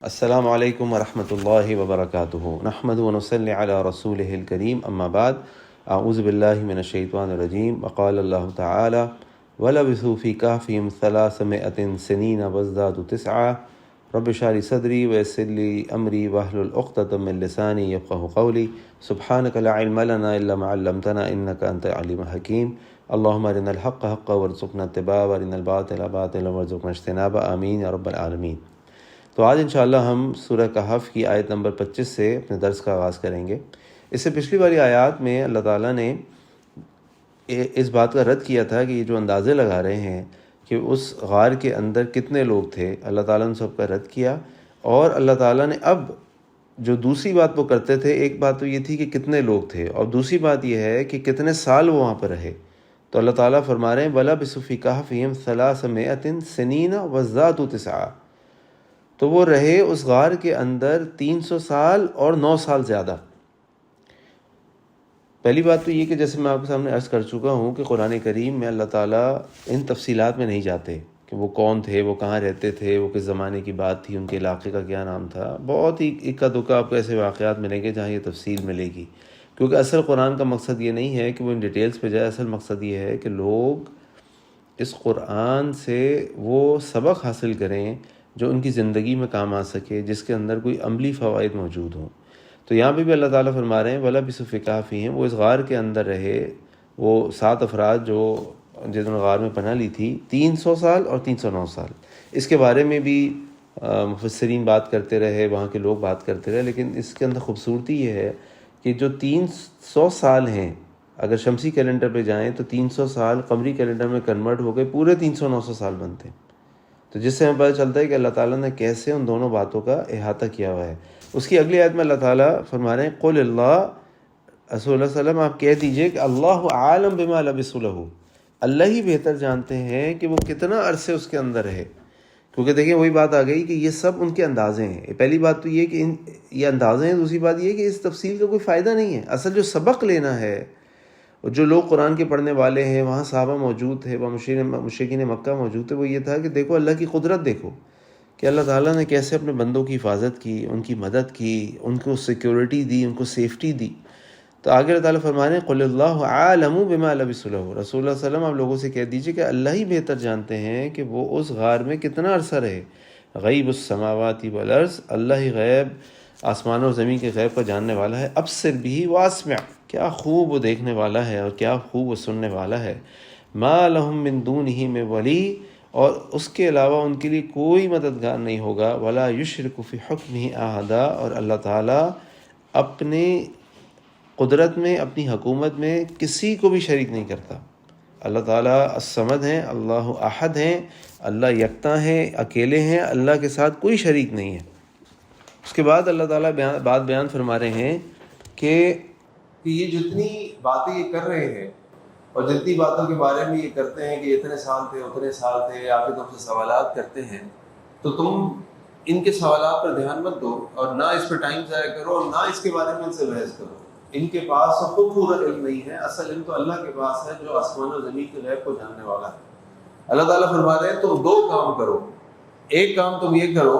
السلام علیکم ورحمۃ اللہ وبرکاتہ نحمد ونصلی علی رسولہ الکریم اما بعد اعوذ باللہ من الشیطان الرجیم وقال اللہ تعالی وَلَبِثُوا فِي كَهْفِهِمْ 300 سنین وازدادوا تسعا رب اشرح لي صدری ويسر لي امری واحلل عقدۃ من لسانی یفقهوا قولی سبحانک لا علم لنا الا ما علمتنا انک انت العلیم الحکیم اللهم ارنا الحق حقا وارزقنا اتباعه وارنا الباطل باطلا وارزقنا اجتنابه آمین یا رب العالمین۔ تو آج انشاءاللہ ہم سورہ کہف کی آیت نمبر 25 سے اپنے درس کا آغاز کریں گے۔ اس سے پچھلی والی آیات میں اللہ تعالیٰ نے اس بات کا رد کیا تھا کہ یہ جو اندازے لگا رہے ہیں کہ اس غار کے اندر کتنے لوگ تھے، اللہ تعالیٰ نے سب کا رد کیا۔ اور اللہ تعالیٰ نے اب جو دوسری بات وہ کرتے تھے، ایک بات تو یہ تھی کہ کتنے لوگ تھے، اور دوسری بات یہ ہے کہ کتنے سال وہ وہاں پر رہے۔ تو اللہ تعالیٰ فرما رہے ہیں وَلَبِثُوا فِي كَهْفِهِمْ 300 سنین وازدادوا تسعا، تو وہ رہے اس غار کے اندر 300 سال اور 9 سال زیادہ۔ پہلی بات تو یہ کہ جیسے میں آپ کے سامنے عرض کر چکا ہوں کہ قرآن کریم میں اللہ تعالیٰ ان تفصیلات میں نہیں جاتے کہ وہ کون تھے، وہ کہاں رہتے تھے، وہ کس زمانے کی بات تھی، ان کے علاقے کا کیا نام تھا۔ بہت ہی اکا دکا آپ کو ایسے واقعات ملیں گے جہاں یہ تفصیل ملے گی، کیونکہ اصل قرآن کا مقصد یہ نہیں ہے کہ وہ ان ڈیٹیلز پہ جائے۔ اصل مقصد یہ ہے کہ لوگ اس قرآن سے وہ سبق حاصل کریں جو ان کی زندگی میں کام آ سکے، جس کے اندر کوئی عملی فوائد موجود ہوں۔ تو یہاں پہ بھی اللہ تعالیٰ فرما رہے ہیں وَلَبِثُوا فِي كَهْفِهِمْ، وہ اس غار کے اندر رہے، وہ 7 افراد جو جنہوں نے غار میں پناہ لی تھی، 300 سال اور 309 سال۔ اس کے بارے میں بھی مفسرین بات کرتے رہے، وہاں کے لوگ بات کرتے رہے، لیکن اس کے اندر خوبصورتی یہ ہے کہ جو 300 سال ہیں، اگر شمسی کیلنڈر پہ جائیں تو 300 سال قمری کیلنڈر میں کنورٹ ہو گئے پورے 300 سال بنتے ہیں۔ تو جس سے ہمیں پتہ چلتا ہے کہ اللہ تعالیٰ نے کیسے ان دونوں باتوں کا احاطہ کیا ہوا ہے۔ اس کی اگلی آیت میں اللہ تعالیٰ فرما رہے ہیں قُلِ اللَّهُ، رسول اللہ صلی اللہ علیہ وسلم آپ کہہ دیجئے کہ اللہ عالم بما لبثوا لہ، اللہ ہی بہتر جانتے ہیں کہ وہ کتنا عرصے اس کے اندر ہے۔ کیونکہ دیکھیں وہی بات آ گئی کہ یہ سب ان کے اندازے ہیں۔ پہلی بات تو یہ کہ یہ اندازے ہیں، دوسری بات یہ کہ اس تفصیل کا کوئی فائدہ نہیں ہے۔ اصل جو سبق لینا ہے، اور جو لوگ قرآن کے پڑھنے والے ہیں، وہاں صحابہ موجود تھے، وہاں مشرکین مکہ موجود تھے، وہ یہ تھا کہ دیکھو اللہ کی قدرت، دیکھو کہ اللہ تعالیٰ نے کیسے اپنے بندوں کی حفاظت کی، ان کی مدد کی، ان کو سیکیورٹی دی، ان کو سیفٹی دی۔ تو آگے اللہ تعالیٰ فرما رہے ہیں قُلِ اللَّهُ عَالَمُ بِمَا لَبِثُوا لَهُ، رسول اللہ صلی اللہ علیہ وسلم آپ لوگوں سے کہہ دیجئے کہ اللہ ہی بہتر جانتے ہیں کہ وہ اس غار میں کتنا عرصہ رہے۔ غیب السماوات والارض، اللہ ہی غیب آسمان اور زمین کے غیب کا جاننے والا ہے۔ ابصر بھی واسمع، کیا خوب وہ دیکھنے والا ہے اور کیا خوب وہ سننے والا ہے۔ ما لہم من دونہ من ولی، اور اس کے علاوہ ان کے لیے کوئی مددگار نہیں ہوگا۔ ولا یشرک فی حکمہ احدا، اور اللہ تعالیٰ اپنے قدرت میں، اپنی حکومت میں کسی کو بھی شریک نہیں کرتا۔ اللہ تعالیٰ الصمد ہیں، اللہ احد ہیں، اللہ یکتا ہیں، اکیلے ہیں، اللہ کے ساتھ کوئی شریک نہیں ہے۔ اس کے بعد اللہ تعالیٰ بات بیان فرما رہے ہیں کہ یہ جتنی باتیں یہ کر رہے ہیں اور جتنی باتوں کے بارے میں یہ کرتے ہیں کہ اتنے سال تھے، اتنے سال تھے، آپ تم سے سوالات کرتے ہیں، تو تم ان کے سوالات پر دھیان مت دو، اور نہ اس پہ ٹائم ضائع کرو، اور نہ اس کے بارے میں ان سے بحث کرو۔ ان کے پاس سب کو پورا علم نہیں ہے، اصل علم تو اللہ کے پاس ہے جو آسمان اور زمین کے غیب کو جاننے والا ہے۔ اللہ تعالیٰ فرما رہے ہیں تم 2 کام کرو۔ ایک کام تم یہ کرو،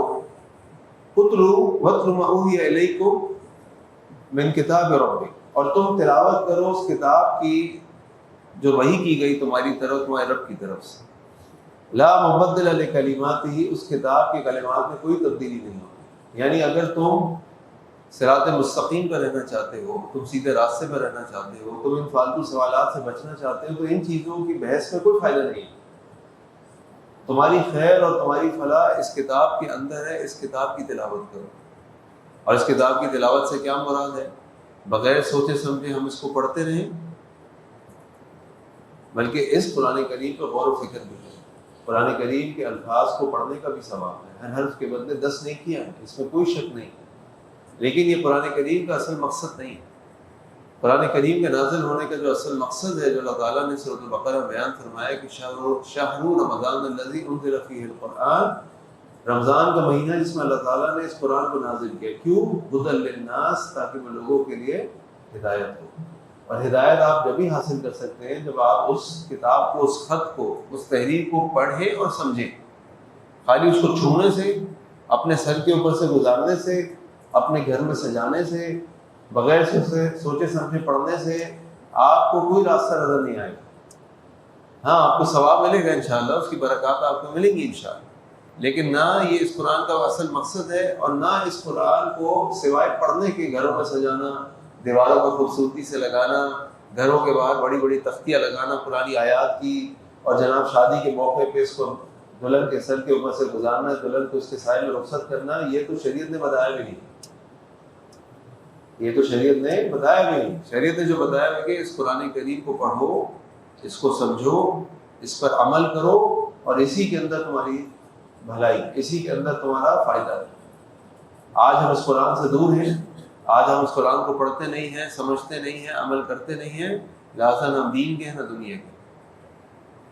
وَاتْلُوا مَا أُوحِيَ إِلَيْكُم مِّن کتاب ربک، اور تم تلاوت کرو اس کتاب کی جو وحی کی گئی تمہاری طرف، تمہارے رب کی طرف سے۔ لا مبدل لکلماتہ، اس کتاب کے کلمات میں کوئی تبدیلی نہیں ہوتی۔ یعنی اگر تم صراط مستقیم پر رہنا چاہتے ہو، تم سیدھے راستے پر رہنا چاہتے ہو، تم ان فالتو سوالات سے بچنا چاہتے ہو، تو ان چیزوں کی بحث میں کوئی فائدہ نہیں ہے۔ تمہاری خیر اور تمہاری فلاح اس کتاب کے اندر ہے، اس کتاب کی تلاوت کرو۔ اور اس کتاب کی تلاوت سے کیا مراد ہے؟ بغیر سوچے سمجھے ہم اس کو پڑھتے رہیں، بلکہ اس قرآن کریم پر غور و فکر بھی ہے۔ قرآن کریم کے الفاظ کو پڑھنے کا بھی ثواب ہے، ہر حرف کے بدلے 10 نیکیاں ہیں، اس میں کوئی شک نہیں ہے۔ لیکن یہ قرآن کریم کا اصل مقصد نہیں ہے۔ قرآن کریم کے نازل ہونے کا جو اصل مقصد ہے، جو اللہ تعالیٰ نے سورۃ البقرہ بیان فرمایا کہ شہر رمضان الذی انزل فیہ القرآن، رمضان کا مہینہ جس میں اللہ تعالیٰ نے اس قرآن کو نازل کیا۔ کیوں؟ ہدی للناس، تاکہ وہ لوگوں کے لیے ہدایت ہو۔ اور ہدایت آپ جب ہی حاصل کر سکتے ہیں جب آپ اس کتاب کو، اس خط کو، اس تحریر کو پڑھیں اور سمجھیں۔ خالی اس کو چھونے سے اپنے سر کے اوپر سے گزارنے سے، اپنے گھر میں سجانے سے، بغیر سوچے سمجھے پڑھنے سے آپ کو کوئی راستہ نظر نہیں آئے گا۔ ہاں آپ کو ثواب ملے گا انشاءاللہ، اس کی برکات آپ کو ملیں گی انشاءاللہ، لیکن نہ یہ اس قرآن کا اصل مقصد ہے، اور نہ اس قرآن کو سوائے پڑھنے کے گھروں میں سجانا، دیواروں کو خوبصورتی سے لگانا، گھروں کے باہر بڑی بڑی تختیاں لگانا پرانی آیات کی، اور جناب شادی کے موقع پہ اس کو دلہن کے سر کے اوپر سے گزارنا، دلہن کو اس کے سائے میں رخصت کرنا، یہ تو شریعت نے بتایا بھی نہیں، یہ تو شریعت نے بتایا بھی نہیں۔ شریعت نے جو بتایا ہے کہ اس قرآن کریم کو پڑھو، اس کو سمجھو، اس پر عمل کرو، اور اسی کے اندر تمہاری بھلائی، اسی کے اندر تمہارا فائدہ ہے۔ آج ہم اس قرآن سے دور ہیں، آج ہم اس قرآن کو پڑھتے نہیں ہیں، سمجھتے نہیں ہیں، عمل کرتے نہیں ہیں، لہٰذا نہ ہم دین کے ہیں نہ دنیا کے،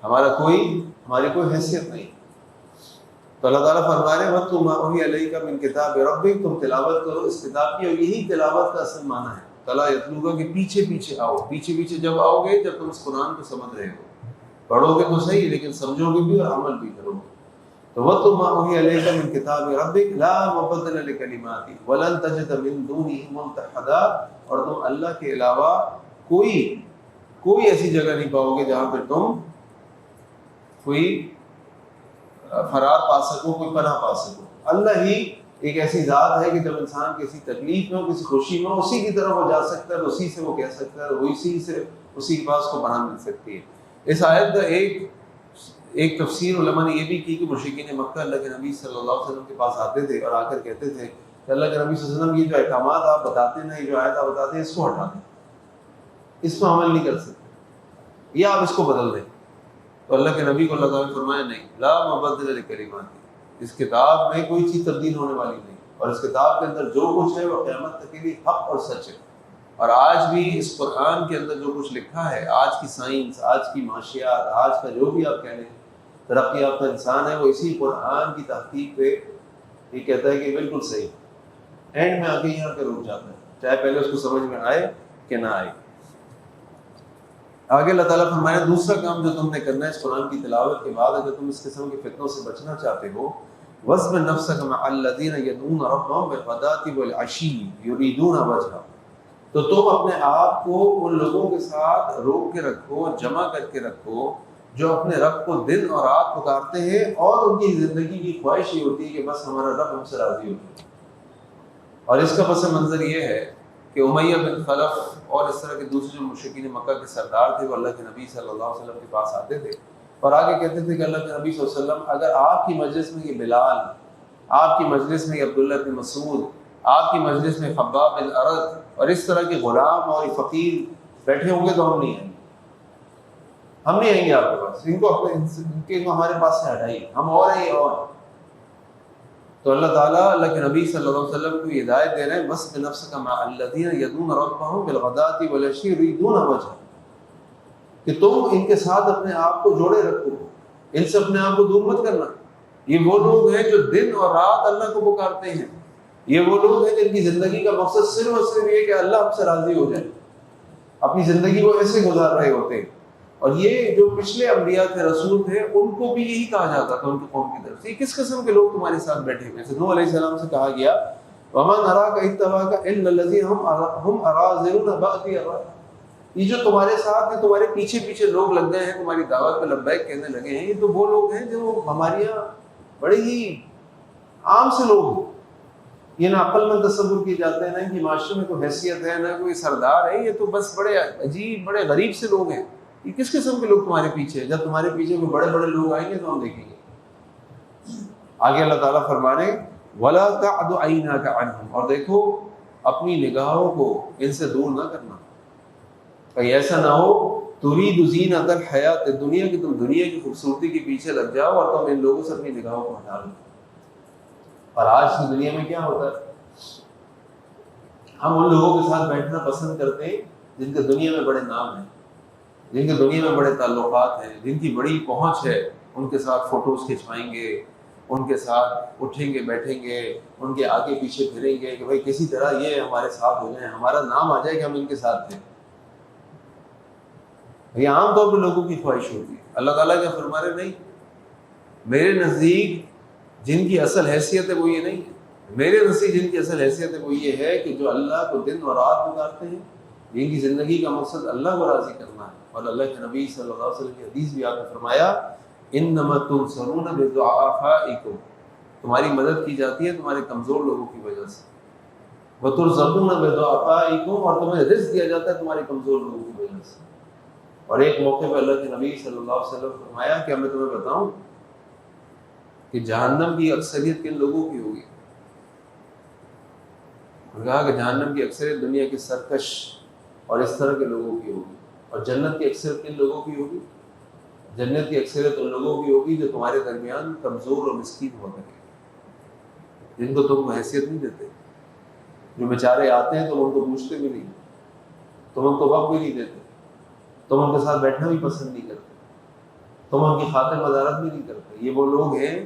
ہماری کوئی حیثیت نہیں۔ تو اللہ تعالیٰ فرما رہے ہیں وَاتْلُ مَا أُوحِيَ إِلَيْكَ مِن كِتَابِ رَبِّكَ، تم تلاوت کرو اس کتاب کی، اور یہی تلاوت کا اصل معنی ہے تلا یتلو کا، کہ پیچھے پیچھے آؤ، پیچھے پیچھے جب آؤ گے جب تم اس قرآن کو سمجھ رہے ہو، پڑھو گے تو صحیح لیکن سمجھو گے بھی اور عمل بھی کرو گے۔ تو وَاتْلُ مَا أُوحِيَ إِلَيْكَ مِن كِتَابِ رَبِّكَ لَا مُبَدِّلَ لِكَلِمَاتِهِ وَلَن تَجِدَ مِن دُونِهِ مُلْتَحَدًا، اور تم اللہ کے علاوہ کوئی ایسی جگہ نہیں پاؤ گے جہاں پہ تم کوئی فرار پا سکو، کوئی پناہ پا سکو۔ اللہ ہی ایک ایسی ذات ہے کہ جب انسان کسی تکلیف میں ہو، کسی خوشی میں ہو، اسی کی طرف وہ جا سکتا ہے، اسی سے وہ کہہ سکتا ہے، وہ اسی کے پاس کو پناہ مل سکتی ہے۔ اس آیت کا ایک تفسیر علماء نے یہ بھی کی کہ مشرکین مکہ اللہ کے نبی صلی اللہ علیہ وسلم کے پاس آتے تھے اور آ کر کہتے تھے کہ اللہ کے نبی صلی اللہ علیہ وسلم یہ جو احکامات آپ بتاتے ہیں، یہ جو آیت آپ بتاتے ہیں، اس کو ہٹا دیں، اس کو عمل نہیں کر سکتے، یا آپ اس کو بدل دیں۔ تو اللہ کے نبی کو اللہ تعالیٰ نے فرمایا نہیں، لا مبدل لکلمات، اس کتاب میں کوئی چیز تبدیل ہونے والی نہیں، اور اس کتاب کے اندر جو کچھ ہے وہ قیامت تک کے لیے حق اور سچ ہے۔ اور آج بھی اس قرآن کے اندر جو کچھ لکھا ہے، آج کی سائنس، آج کی معاشیات، آج کا جو بھی آپ کہہ لیں ترقی یافتہ انسان ہے، وہ اسی قرآن کی تحقیق پہ یہ کہتا ہے کہ بالکل صحیح، اینڈ میں آ کے یہاں پہ رک جاتا ہے، چاہے پہلے اس کو سمجھ میں آئے کہ نہ آئے۔ آگے اللہ تعالیٰ فرمایا دوسرا کام جو تم نے کرنا ہے اس قرآن کی تلاوت کے بعد، اگر تم اس قسم کے فتنوں سے بچنا چاہتے ہو، وَاصْبِرْ نَفْسَكَ مَعَ الَّذِينَ يَدْعُونَ رَبَّهُم بِالْغَدَاةِ وَالْعَشِيِّ يُرِيدُونَ وَجْهَهُ، تو تم اپنے آپ کو ان لوگوں کے ساتھ روک کے رکھو، جمع کر کے رکھو جو اپنے رب کو دن اور رات پکارتے ہیں، اور ان کی زندگی کی خواہش یہ ہوتی ہے کہ بس ہمارا رب ہم سے راضی ہو جائے۔ اور اس کا پس منظر یہ ہے کہ امیہ بن خلف اور اس طرح کے دوسرے جو مشرکین مکہ کے سردار تھے، وہ اللہ کے نبی صلی اللہ علیہ وسلم کے پاس آتے تھے اور آگے کہتے تھے کہ اللہ کے نبی صلی اللہ علیہ وسلم، اگر آپ کی مجلس میں یہ بلال، آپ کی مجلس میں یہ عبداللہ بن مسعود، آپ کی مجلس میں خباب بن ارد اور اس طرح کے غلام اور فقیر بیٹھے ہوں گے تو ہم نہیں آئیں گے آپ کے پاس، ان کو ہمارے پاس سے ہٹائیے، ہم اور ہیں یہ اور۔ تو اللہ تعالیٰ اللہ کے نبی صلی اللہ علیہ وسلم کو یہ ہدایت دے رہے ہیں وَاصْبِرْ نَفْسَكَ مَعَ الَّذِينَ يَدْعُونَ رَبَّهُم بِالْغَدَاةِ وَالْعَشِيِّ يُرِيدُونَ وَجْهَهُ، کہ تم ان کے ساتھ اپنے آپ کو جوڑے رکھو، ان سے اپنے آپ کو دور مت کرنا۔ یہ وہ لوگ ہیں جو دن اور رات اللہ کو پکارتے ہیں، یہ وہ لوگ ہیں جن کی زندگی کا مقصد صرف اور صرف یہ کہ اللہ ہم سے راضی ہو جائے، اپنی زندگی کو ایسے گزار رہے ہوتے ہیں۔ اور یہ جو پچھلے انبیاء تھے، رسول تھے، ان کو بھی یہی کہا جاتا تھا ان کی قوم کی طرف سے، یہ کس قسم کے لوگ تمہارے ساتھ بیٹھے ہوئے ہیں؟ نوح علیہ السلام سے کہا گیا وَمَا نَرَاكَ اتَّبَعَكَ إِلَّا الَّذِينَ هُمْ أَرَاذِلُونَا بَادِيَ الرَّأْيِ، یہ جو تمہارے ساتھ ہیں، تمہارے پیچھے پیچھے لوگ لگ گئے ہیں، تمہاری دعوت پہ لبیک کہنے لگے ہیں، یہ تو وہ لوگ ہیں جو ہمارے یہاں بڑے ہی عام سے لوگ ہیں، یہ نہ عقل مند تصور کیے جاتے ہیں، نہ ان کی معاشرے میں کوئی حیثیت ہے، نہ کوئی سردار ہے، یہ تو بس بڑے عجیب بڑے غریب سے لوگ ہیں۔ یہ کس قسم کے لوگ تمہارے پیچھے ہیں؟ جب تمہارے پیچھے کوئی بڑے بڑے لوگ آئیں گے تو ہم دیکھیں گے۔ آگے اللہ تعالیٰ فرمانے وَلَا تَعْدُ عَيْنَاكَ عَنْهُمْ، اور دیکھو اپنی نگاہوں کو ان سے دور نہ کرنا، کہیں ایسا نہ ہو تُرِيدُ زِينَةَ الْحَيَاةِ الدُّنْيَا، کہ تم دنیا کی خوبصورتی کے پیچھے لگ جاؤ اور تم ان لوگوں سے اپنی نگاہوں کو ہٹا لو۔ اور آج کی دنیا میں کیا ہوتا ہے، ہم ان لوگوں کے ساتھ بیٹھنا پسند کرتے ہیں جن کے دنیا میں بڑے نام ہیں، جن کے دنیا میں بڑے تعلقات ہیں، جن کی بڑی پہنچ ہے، ان کے ساتھ فوٹوز کھنچوائیں گے، ان کے ساتھ اٹھیں گے بیٹھیں گے، ان کے آگے پیچھے پھریں گے کہ بھائی کسی طرح یہ ہمارے ساتھ ہو جائیں، ہمارا نام آ جائے کہ ہم ان کے ساتھ تھے۔ یہ عام طور پہ لوگوں کی خواہش ہوتی ہے۔ اللہ تعالیٰ کیا فرما رہے؟ نہیں، میرے نزدیک جن کی اصل حیثیت ہے وہ یہ نہیں ہے، میرے نزدیک جن کی اصل حیثیت ہے وہ یہ ہے کہ جو اللہ کو دن اور رات گزارتے ہیں، جن کی زندگی کا مقصد اللہ کو راضی کرنا ہے. اور اللہ کے نبی صلی اللہ علیہ وسلم کی حدیث بھی آپ نے فرمایا انما تنصرون بضعفائکم، تمہاری مدد کی جاتی ہے تمہارے کمزور لوگوں کی وجہ سے، وترزقون بضعفائکم، اور تمہیں رزق دیا جاتا ہے تمہارے کمزور لوگوں کی وجہ سے. اور ایک موقع پہ اللہ کے نبی صلی اللہ علیہ وسلم فرمایا کہ میں تمہیں بتاؤں کہ جہنم کی اکثریت کن لوگوں کی ہوگی؟ انہوں نے کہا کہ جہنم کی اکثریت دنیا کے سرکش اور اس طرح کے لوگوں کی ہوگی. اور جنت کی اکثریت کن لوگوں کی ہوگی؟ جنت کی اکثریت ان لوگوں کی ہوگی جو تمہارے درمیان کمزور اور مسکین ہو گئے، جن کو تم حیثیت نہیں دیتے، جو بیچارے آتے ہیں تم ان کو پوچھتے بھی نہیں، تم ان کو وقت بھی نہیں دیتے، تم ان کے ساتھ بیٹھنا بھی پسند نہیں کرتے، تم ان کی خاطر مدارت بھی نہیں کرتے. یہ وہ لوگ ہیں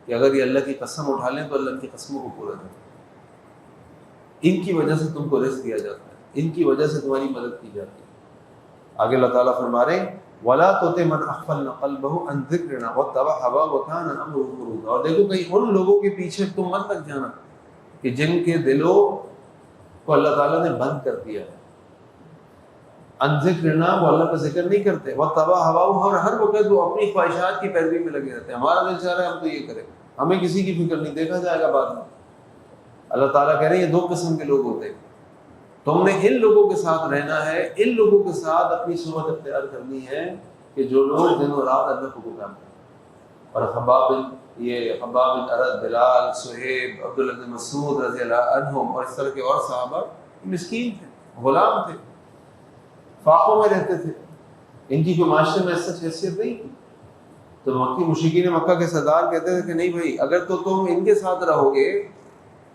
کہ اگر یہ اللہ کی قسم اٹھا لیں تو اللہ کی قسموں کو پورا کریں. ان کی وجہ سے تم کو رزق دیا جاتا ہے، ان کی وجہ سے تمہاری مدد کی جاتی ہے. آگے اللہ تعالیٰ فرما رہے ہیں وَلَا تُطِعْ مَنْ أَغْفَلْنَا قَلْبَهُ عَنْ ذِكْرِنَا وَاتَّبَعَ هَوَاهُ وَكَانَ أَمْرُهُ فُرُوطًا. اور دیکھو کہیں ان لوگوں کے پیچھے تم مت لگ جانا کہ جن کے دلوں کو اللہ تعالیٰ نے بند کر دیا ہے. عن ذکرنا، وہ اللہ کا ذکر نہیں کرتے، وَاتَّبَعَ هَوَاهُ، اور ہر وقت وہ اپنی خواہشات کی پیروی میں لگے رہتے ہیں. ہمارا دل چاہ رہا ہے ہم تو یہ کریں، ہمیں کسی کی فکر نہیں، دیکھا جائے گا بعد میں. اللہ تعالیٰ کہہ رہے ہیں یہ دو قسم کے لوگ ہوتے ہیں. تم نے ان لوگوں کے ساتھ رہنا ہے، ان لوگوں کے ساتھ اپنی صحبت اختیار کرنی ہے کہ جو لوگ دن و رات اللہ کو پکارتے ہیں. اور خباب بن ارد، بلال، صہیب، عبداللہ بن مسعود رضی اللہ عنہم اور اس طرح کے اور صحابہ مسکین تھے، غلام تھے، فاقوں میں رہتے تھے، ان کی کوئی معاشرے میں ایسا حیثیت نہیں تھی. تو مکی مشرکین مکہ کے سردار کہتے تھے کہ نہیں بھائی اگر تو تم ان کے ساتھ رہو گے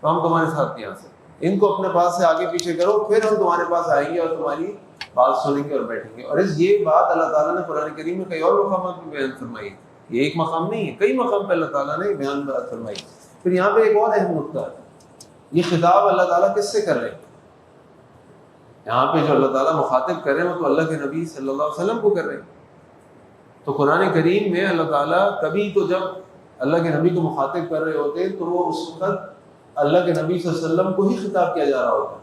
تو ہم تمہارے ساتھ نہیں آ سکتے، ان کو اپنے پاس سے آگے پیچھے کرو پھر ہم تمہارے پاس آئیں گے اور تمہاری بات سنیں گے اور بیٹھیں گے. اور یہ بات اللہ تعالیٰ نے قرآن کریم میں کئی اور مقامات میں بیان فرمائی. یہ ایک مقام نہیں ہے، کئی مقام پہ اللہ تعالیٰ نے بیان فرمائی. پھر یہاں پہ ایک اور اہم نقطہ ہے، یہ خطاب اللہ تعالیٰ کس سے کر رہے ہیں؟ یہاں پہ جو اللہ تعالیٰ مخاطب کر رہے ہیں وہ تو اللہ کے نبی صلی اللہ علیہ وسلم کو کر رہے ہیں. تو قرآن کریم میں اللہ تعالیٰ کبھی تو جب اللہ کے نبی کو مخاطب کر رہے ہوتے تو وہ اس وقت اللہ کے نبی صلی اللہ علیہ وسلم کو ہی خطاب کیا جا رہا ہوتا ہے.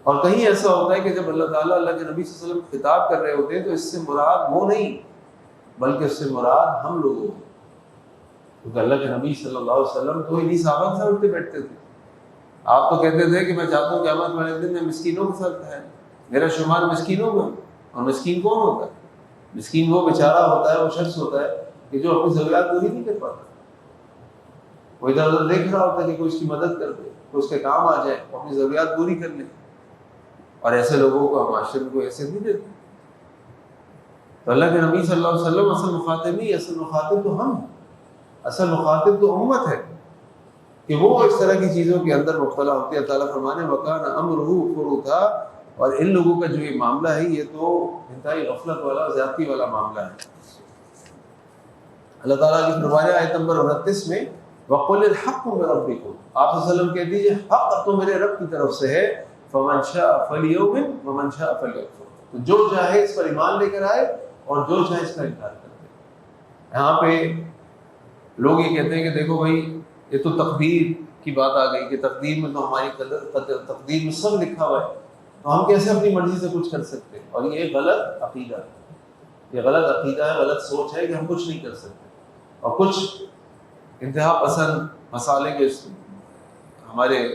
اور کہیں ایسا ہوتا ہے کہ جب اللہ تعالیٰ اللہ کے نبی صلی اللہ علیہ وسلم کو خطاب کر رہے ہوتے ہیں تو اس سے مراد وہ نہیں بلکہ اس سے مراد ہم لوگ ہوتے ہیں. کیونکہ اللہ کے نبی صلی اللہ علیہ وسلم تو انہیں صحابہ کے ساتھ اٹھتے بیٹھتے تھے. آپ تو کہتے تھے کہ میں چاہتا ہوں کہ قیامت والے دن میں مسکینوں کے ساتھ ہے، میرا شمار مسکینوں میں. اور مسکین کون ہوتا ہے؟ مسکین وہ بیچارہ ہوتا ہے، وہ شخص ہوتا ہے کہ جو اپنی ضروریات پوری نہیں کر پاتا، وہ ادھر ادھر دیکھ رہا ہوتا ہے کہ کوئی اس کی مدد کر دے، کوئی اس کے کام آ جائے، وہ اپنی ضروریات پوری کر لے. اور ایسے لوگوں کو ہم معاشرے میں کوئی حیثیت نہیں دیتے. تو اللہ کے نبی صلی اللہ علیہ وسلم اصل مخاطب نہیں، اصل مخاطب تو ہم، اصل مخاطب تو امت ہے کہ وہ اس طرح کی چیزوں کے اندر مبتلا ہوتی ہے. تعالیٰ فرمانے وَكَانَ أَمْرُهُ فُرُوطًا، اور ان لوگوں کا جو یہ معاملہ ہے یہ تو انتہائی غفلت والا، زیادتی والا معاملہ ہے. اللہ تعالیٰ کی فرمایا آیت نمبر 29 میں وَقُلِ الْحَقُّ مِنْ رَبِّكُمْ، آپ صلی اللہ علیہ وسلم کہہ دیجیے حق تو میرے رب کی طرف سے ہے. فَمَنْ شَاءَ فَلْيُؤْمِنْ وَمَنْ شَاءَ فَلْيَكْفُرْ، تو جو چاہے اس پر ایمان لے کر آئے اور جو چاہے اس کا انکار کر دے. یہاں پہ لوگ یہ کہتے ہیں کہ دیکھو بھائی یہ تو تقدیر کی بات آ گئی کہ تقدیر میں تو ہماری تقدیر میں سب لکھا ہوا ہے، تو ہم کیسے اپنی مرضی سے کچھ کر سکتے ہیں. اور یہ غلط عقیدہ ہے، یہ غلط عقیدہ ہے، غلط سوچ ہے کہ ہم کچھ نہیں کر سکتے. اور کچھ انتہا پسند مسالے کے ہمارے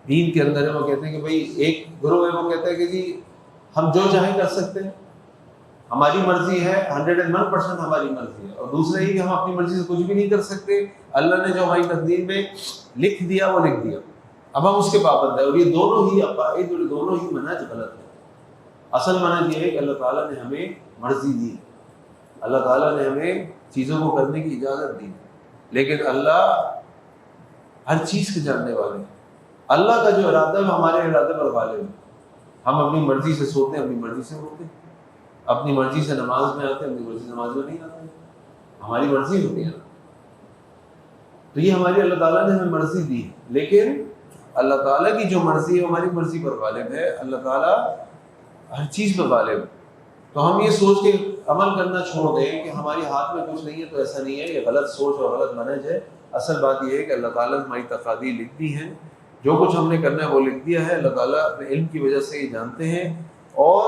دین کے اندر ہے، وہ کہتے ہیں کہ بھائی ایک گروہ ہے وہ کہتا ہے کہ جی ہم جو چاہیں کر سکتے ہیں، ہماری مرضی ہے، 101% ہماری مرضی ہے. اور دوسرے ہی کہ ہم اپنی مرضی سے کچھ بھی نہیں کر سکتے، اللہ نے جو ہماری تقدیر میں لکھ دیا وہ لکھ دیا، اب ہم اس کے پابند ہیں. اور یہ دونوں ہی عقائد اور دونوں ہی منہج غلط ہے. اصل منہج یہ ہے کہ اللہ تعالیٰ نے ہمیں مرضی دی، اللہ تعالیٰ نے ہمیں چیزوں کو کرنے کی اجازت دی، لیکن اللہ ہر چیز کے جاننے والے ہیں. اللہ کا جو ارادہ ہے وہ ہمارے ارادے پر غالب ہے. ہم اپنی مرضی سے سوتے ہیں، اپنی مرضی سے اٹھتے ہیں، اپنی مرضی سے نماز میں آتے ہیں، اپنی مرضی سے نماز میں نہیں آتے، ہماری مرضی ہوتی ہے نا. تو یہ ہماری اللہ تعالیٰ نے ہمیں مرضی دی، لیکن اللہ تعالیٰ کی جو مرضی ہے ہماری مرضی پر غالب ہے. اللہ تعالیٰ ہر چیز پر غالب ہے. تو ہم یہ سوچ کے عمل کرنا چھوڑ دیں کہ ہماری ہاتھ میں کچھ نہیں ہے تو ایسا نہیں ہے، یہ غلط سوچ اور غلط منہج ہے۔ اصل بات یہ ہے کہ اللہ تعالیٰ نے ہماری تقادیر لکھ دی ہیں، جو کچھ ہم نے کرنا ہے وہ لکھ دیا ہے، اللہ تعالیٰ اپنے علم کی وجہ سے یہ جانتے ہیں، اور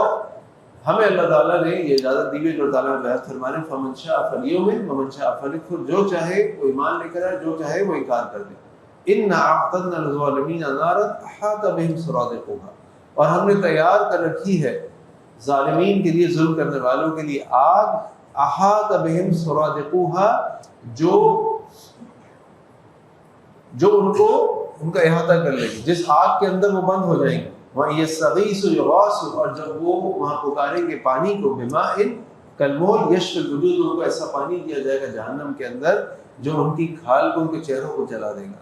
ہمیں اللہ تعالیٰ نے یہ اجازت دی ہے جو تعالیٰ نے بیان فرما رہے ہیں، فمن شاء فلیؤمن ومن شاء فلیکفر، جو چاہے وہ ایمان لے کر آئے، جو چاہے وہ انکار کر دے۔ اِنَّا أَعْتَدْنَا لِلظَّالِمِينَ نَارًا أَحَاطَ بِهِمْ سُرَادِقُهَا، اور ہم نے تیار کر رکھی ہے ظالمین کے لیے، ظلم کرنے والوں کے لیے آگ، أَحَاطَ بِهِمْ سُرَادِقُهَا، جو ان کا احاطہ کر لے گی، جس آگ کے اندر وہ بند ہو جائیں گے۔ وَإِن يَسْتَغِيثُوا يُغَاثُوا، اور جب وہ وہاں پکاریں گے پانی کو، بِمَاءٍ كَالْمُهْلِ يَشْوِي الْوُجُوهَ، ان کو ایسا پانی دیا جائے گا جہنم کے اندر جو ان کی کھال کو، ان کے چہروں کو جلا دے گا۔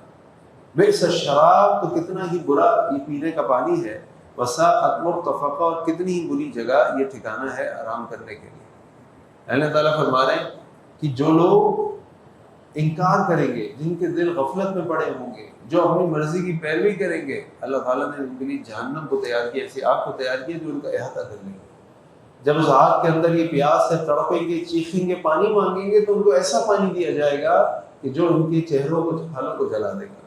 بئس الشراب، تو کتنا ہی برا یہ پینے کا پانی ہے، وساءت مرتفقا، اور کتنی ہی بری جگہ یہ ٹھکانہ ہے آرام کرنے کے لیے۔ اللہ تعالیٰ فرما رہے ہیں کہ جو لوگ انکار کریں گے، جن کے دل غفلت میں پڑے ہوں گے، جو اپنی مرضی کی پیروی کریں گے، اللہ تعالیٰ نے ان کے لیے جہنم کو تیار کیا، ایسی آگ کو تیار کیا جو ان کا احاطہ کر لے گی۔ جب اس آگ کے اندر یہ پیاس سے تڑپیں گے، چیخیں گے، پانی مانگیں گے، تو ان کو ایسا پانی دیا جائے گا کہ جو ان کے چہروں کو، کھالوں کو جلا دے گا۔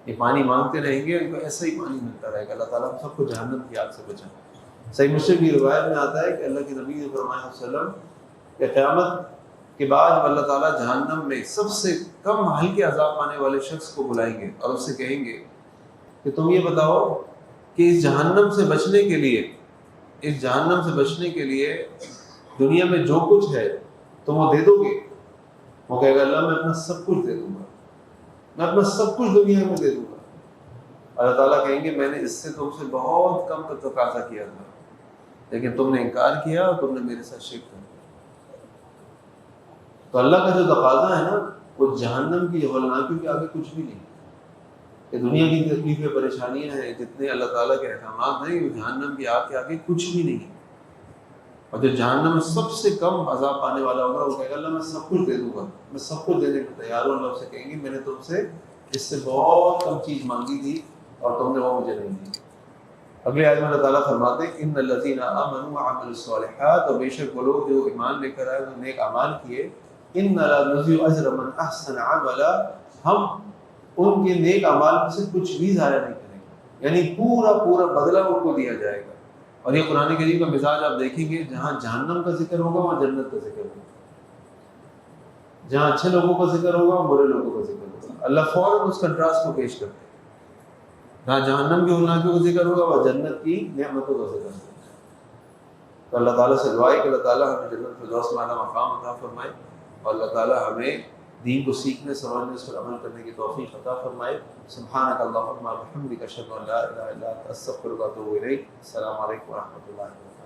یہ پانی مانگتے رہیں گے، ان کو ایسا ہی پانی ملتا رہے گا۔ اللہ تعالیٰ ہم سب کو جہنم کی آگ سے بچائے۔ صحیح مسلم کی روایت میں آتا ہے کہ اللہ کے نبی صلی اللہ علیہ وسلم کہ قیامت کے بعد جب اللہ تعالیٰ جہنم میں سب سے کم ہلکے عذاب پانے والے شخص کو بلائیں گے اور اس سے کہیں گے کہ تم یہ بتاؤ کہ اس جہنم سے بچنے کے لیے، اس جہنم سے بچنے کے لیے دنیا میں جو کچھ ہے تم وہ دے دو گے؟ وہ کہے گا اللہ میں اپنا سب کچھ دے دوں گا، میں اپنا سب کچھ دنیا میں دے دوں گا۔ اللہ تعالیٰ کہیں گے میں نے اس سے تم سے بہت کم کا تقاضا کیا تھا، لیکن تم نے انکار کیا اور تم نے میرے ساتھ شرک کر۔ تو اللہ کا جو تقاضا ہے نا، وہ جہنم کی ہولناکیوں کے آگے کچھ بھی نہیں۔ کہ دنیا کی تکلیفیں، پریشانیاں ہیں، جتنے اللہ تعالیٰ کے احکامات ہیں، وہ جہنم کی آگ کے آگے کچھ بھی نہیں ہے۔ اور جو جہنم میں سب سے کم عذاب پانے والا ہوگا وہ کہے گا اللہ میں سب کچھ دے دوں گا، میں سب کچھ دینے کو تیار ہوں۔ اللہ سے کہیں گے میں نے تم سے اس سے بہت کم چیز مانگی تھی اور تم نے وہ مجھے نہیں دی۔ اگلے آیت میں اللہ تعالیٰ فرماتے ہیں ان الذین آمنوا وعملوا الصالحات، اور بے شک وہ لوگ جو ایمان لے کر آئے، انہوں نے نیک اعمال کیے، انا لا نضیع اجر من احسن عملا، ہم ان کے نیک اعمال میں سے کچھ بھی ضائع نہیں کریں گے، یعنی پورا پورا بدلہ ان کو دیا جائے گا۔ اور یہ قرآن کریم کا مزاج آپ دیکھیں گے، جہاں جہنم کا ذکر ہوگا وہاں جنت کا ذکر ہوگا، جہاں اچھے لوگوں کا ذکر ہوگا برے لوگوں کا ذکر ہوگا۔ اللہ فوراً اس کنٹراسٹ کو پیش کرتے ہیں، جہاں جہنم کی ہولناکیوں کا ذکر ہوگا وہاں جنت کی نعمتوں کا ذکر ہوگا۔ تو اللہ تعالیٰ سے دعا ہے کہ اللہ تعالیٰ ہمیں جنت الفردوس میں اعلیٰ مقام عطا فرمائے، اور اللہ تعالیٰ ہمیں دین کو سیکھنے، سمجھنے، اس پر عمل کرنے کی توفیق عطا فرمائے۔ سبحانک اللہم و بحمدک، اشہد ان لا الہ الا انت، استغفرک و اتوب الیک۔ السلام علیکم و رحمۃ اللہ وبرکاتہ۔